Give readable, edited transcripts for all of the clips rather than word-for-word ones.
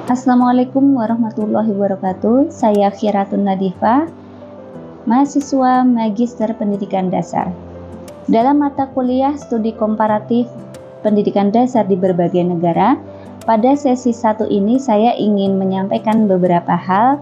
Assalamualaikum warahmatullahi wabarakatuh. Saya Khiratun Nadifah, mahasiswa Magister Pendidikan Dasar. Dalam mata kuliah studi komparatif pendidikan dasar di berbagai negara, pada sesi 1 ini saya ingin menyampaikan beberapa hal,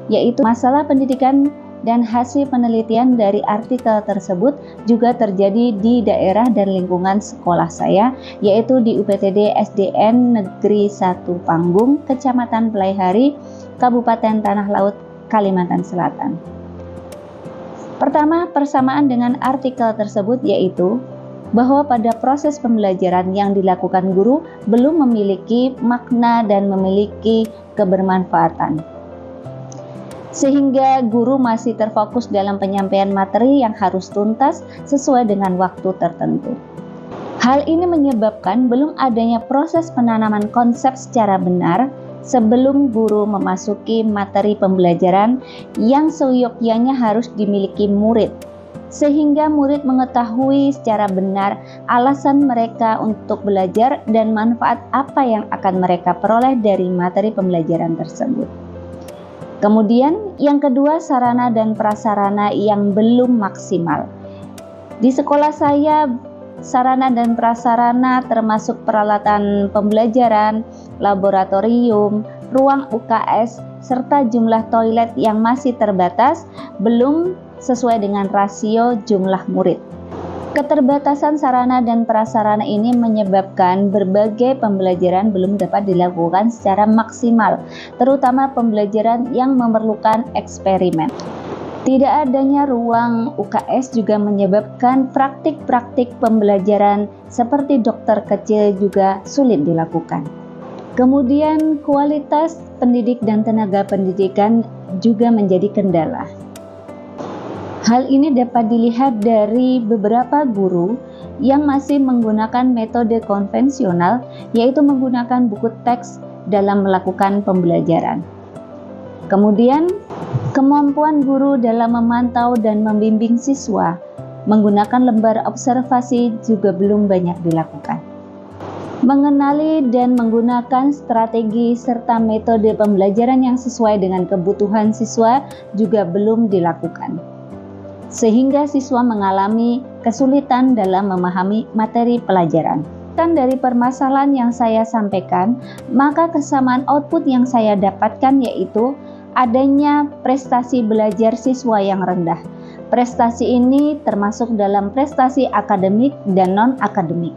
yaitu masalah pendidikan dan hasil penelitian dari artikel tersebut juga terjadi di daerah dan lingkungan sekolah saya, yaitu di UPTD SDN Negeri 1 Panggung, Kecamatan Pelaihari, Kabupaten Tanah Laut, Kalimantan Selatan. Pertama, persamaan dengan artikel tersebut yaitu bahwa pada proses pembelajaran yang dilakukan guru belum memiliki makna dan memiliki kebermanfaatan, sehingga guru masih terfokus dalam penyampaian materi yang harus tuntas sesuai dengan waktu tertentu. Hal ini menyebabkan belum adanya proses penanaman konsep secara benar sebelum guru memasuki materi pembelajaran yang seyogyanya harus dimiliki murid, sehingga murid mengetahui secara benar alasan mereka untuk belajar dan manfaat apa yang akan mereka peroleh dari materi pembelajaran tersebut. Kemudian yang kedua, sarana dan prasarana yang belum maksimal. Di sekolah saya, sarana dan prasarana termasuk peralatan pembelajaran, laboratorium, ruang UKS, serta jumlah toilet yang masih terbatas, belum sesuai dengan rasio jumlah murid. Keterbatasan sarana dan prasarana ini menyebabkan berbagai pembelajaran belum dapat dilakukan secara maksimal, terutama pembelajaran yang memerlukan eksperimen. Tidak adanya ruang UKS juga menyebabkan praktik-praktik pembelajaran seperti dokter kecil juga sulit dilakukan. Kemudian kualitas pendidik dan tenaga pendidikan juga menjadi kendala. Hal ini dapat dilihat dari beberapa guru yang masih menggunakan metode konvensional, yaitu menggunakan buku teks dalam melakukan pembelajaran. Kemudian, kemampuan guru dalam memantau dan membimbing siswa menggunakan lembar observasi juga belum banyak dilakukan. Mengenali dan menggunakan strategi serta metode pembelajaran yang sesuai dengan kebutuhan siswa juga belum dilakukan, sehingga siswa mengalami kesulitan dalam memahami materi pelajaran. Dan dari permasalahan yang saya sampaikan, maka kesamaan output yang saya dapatkan yaitu adanya prestasi belajar siswa yang rendah. Prestasi ini termasuk dalam prestasi akademik dan non-akademik.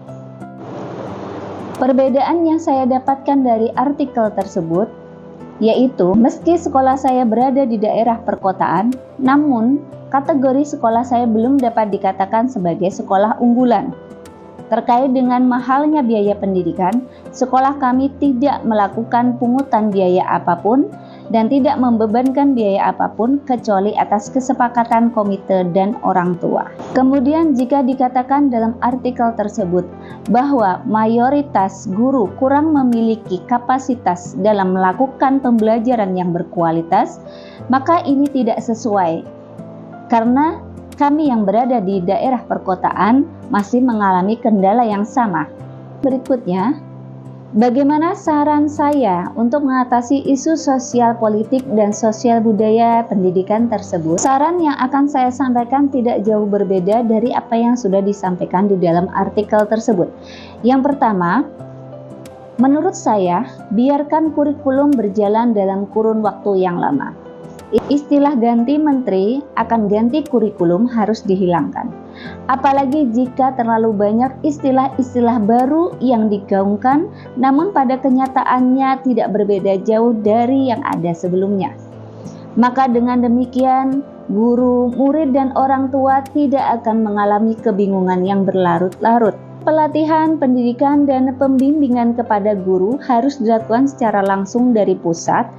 Perbedaan yang saya dapatkan dari artikel tersebut yaitu meski sekolah saya berada di daerah perkotaan, namun kategori sekolah saya belum dapat dikatakan sebagai sekolah unggulan. Terkait dengan mahalnya biaya pendidikan, sekolah kami tidak melakukan pungutan biaya apapun dan tidak membebankan biaya apapun kecuali atas kesepakatan komite dan orang tua. Kemudian jika dikatakan dalam artikel tersebut bahwa mayoritas guru kurang memiliki kapasitas dalam melakukan pembelajaran yang berkualitas, maka ini tidak sesuai. Karena kami yang berada di daerah perkotaan masih mengalami kendala yang sama. Berikutnya, bagaimana saran saya untuk mengatasi isu sosial politik dan sosial budaya pendidikan tersebut? Saran yang akan saya sampaikan tidak jauh berbeda dari apa yang sudah disampaikan di dalam artikel tersebut. Yang pertama, menurut saya, biarkan kurikulum berjalan dalam kurun waktu yang lama. Istilah ganti menteri akan ganti kurikulum harus dihilangkan. Apalagi jika terlalu banyak istilah-istilah baru yang digaungkan, namun pada kenyataannya tidak berbeda jauh dari yang ada sebelumnya. Maka dengan demikian, guru, murid, dan orang tua tidak akan mengalami kebingungan yang berlarut-larut. Pelatihan, pendidikan, dan pembimbingan kepada guru harus dilakukan secara langsung dari pusat,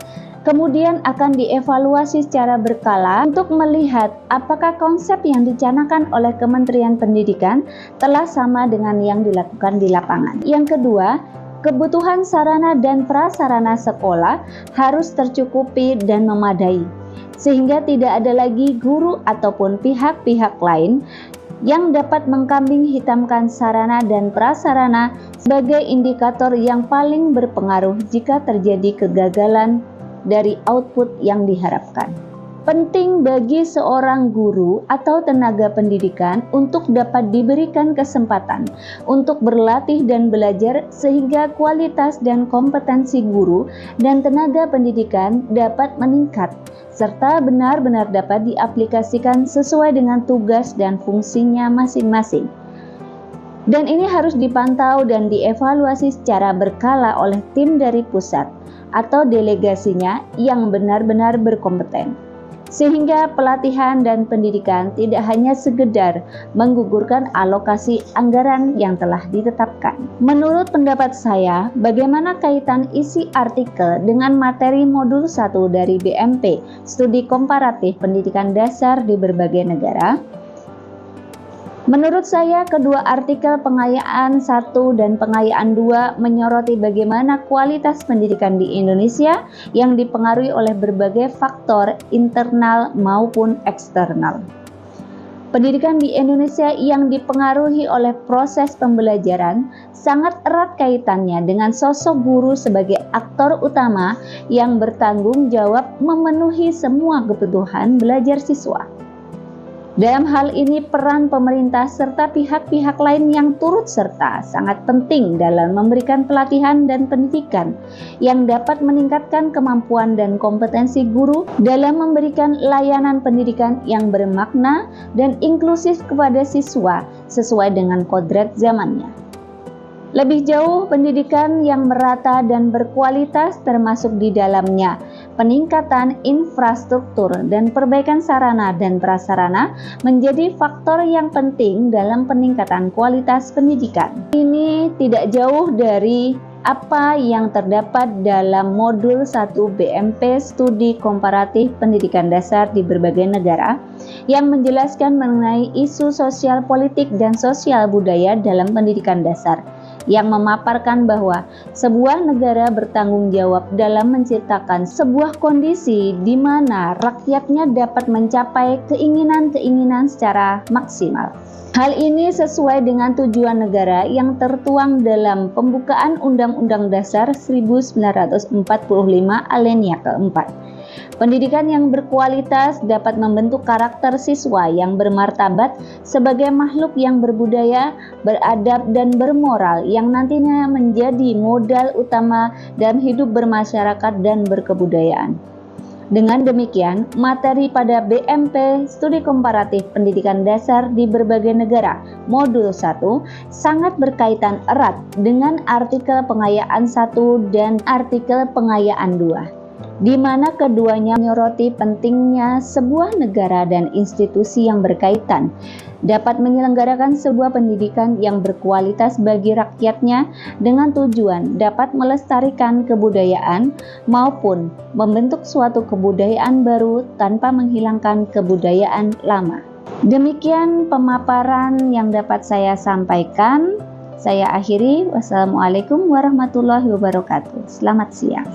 kemudian akan dievaluasi secara berkala untuk melihat apakah konsep yang dicanangkan oleh Kementerian Pendidikan telah sama dengan yang dilakukan di lapangan. Yang kedua, kebutuhan sarana dan prasarana sekolah harus tercukupi dan memadai, sehingga tidak ada lagi guru ataupun pihak-pihak lain yang dapat mengkambing hitamkan sarana dan prasarana sebagai indikator yang paling berpengaruh jika terjadi kegagalan dari output yang diharapkan. Penting bagi seorang guru atau tenaga pendidikan untuk dapat diberikan kesempatan untuk berlatih dan belajar sehingga kualitas dan kompetensi guru dan tenaga pendidikan dapat meningkat serta benar-benar dapat diaplikasikan sesuai dengan tugas dan fungsinya masing-masing. Dan ini harus dipantau dan dievaluasi secara berkala oleh tim dari pusat atau delegasinya yang benar-benar berkompeten. Sehingga pelatihan dan pendidikan tidak hanya sekedar menggugurkan alokasi anggaran yang telah ditetapkan. Menurut pendapat saya, bagaimana kaitan isi artikel dengan materi modul 1 dari BMP, Studi Komparatif Pendidikan Dasar di berbagai negara? Menurut saya, kedua artikel pengayaan 1 dan pengayaan 2 menyoroti bagaimana kualitas pendidikan di Indonesia yang dipengaruhi oleh berbagai faktor internal maupun eksternal. Pendidikan di Indonesia yang dipengaruhi oleh proses pembelajaran sangat erat kaitannya dengan sosok guru sebagai aktor utama yang bertanggung jawab memenuhi semua kebutuhan belajar siswa. Dalam hal ini peran pemerintah serta pihak-pihak lain yang turut serta sangat penting dalam memberikan pelatihan dan pendidikan yang dapat meningkatkan kemampuan dan kompetensi guru dalam memberikan layanan pendidikan yang bermakna dan inklusif kepada siswa sesuai dengan kodrat zamannya. Lebih jauh, pendidikan yang merata dan berkualitas termasuk di dalamnya peningkatan infrastruktur dan perbaikan sarana dan prasarana menjadi faktor yang penting dalam peningkatan kualitas pendidikan. Ini tidak jauh dari apa yang terdapat dalam modul 1 BMP Studi Komparatif Pendidikan Dasar di berbagai negara yang menjelaskan mengenai isu sosial politik dan sosial budaya dalam pendidikan dasar, yang memaparkan bahwa sebuah negara bertanggung jawab dalam menciptakan sebuah kondisi di mana rakyatnya dapat mencapai keinginan-keinginan secara maksimal. Hal ini sesuai dengan tujuan negara yang tertuang dalam pembukaan Undang-Undang Dasar 1945 Alinea keempat. Pendidikan yang berkualitas dapat membentuk karakter siswa yang bermartabat sebagai makhluk yang berbudaya, beradab, dan bermoral yang nantinya menjadi modal utama dalam hidup bermasyarakat dan berkebudayaan. Dengan demikian, materi pada BMP Studi Komparatif Pendidikan Dasar di berbagai negara Modul 1 sangat berkaitan erat dengan artikel pengayaan 1 dan artikel pengayaan 2. Di mana keduanya menyoroti pentingnya sebuah negara dan institusi yang berkaitan dapat menyelenggarakan sebuah pendidikan yang berkualitas bagi rakyatnya dengan tujuan dapat melestarikan kebudayaan maupun membentuk suatu kebudayaan baru tanpa menghilangkan kebudayaan lama. Demikian pemaparan yang dapat saya sampaikan. Saya akhiri. Wassalamualaikum warahmatullahi wabarakatuh. Selamat siang.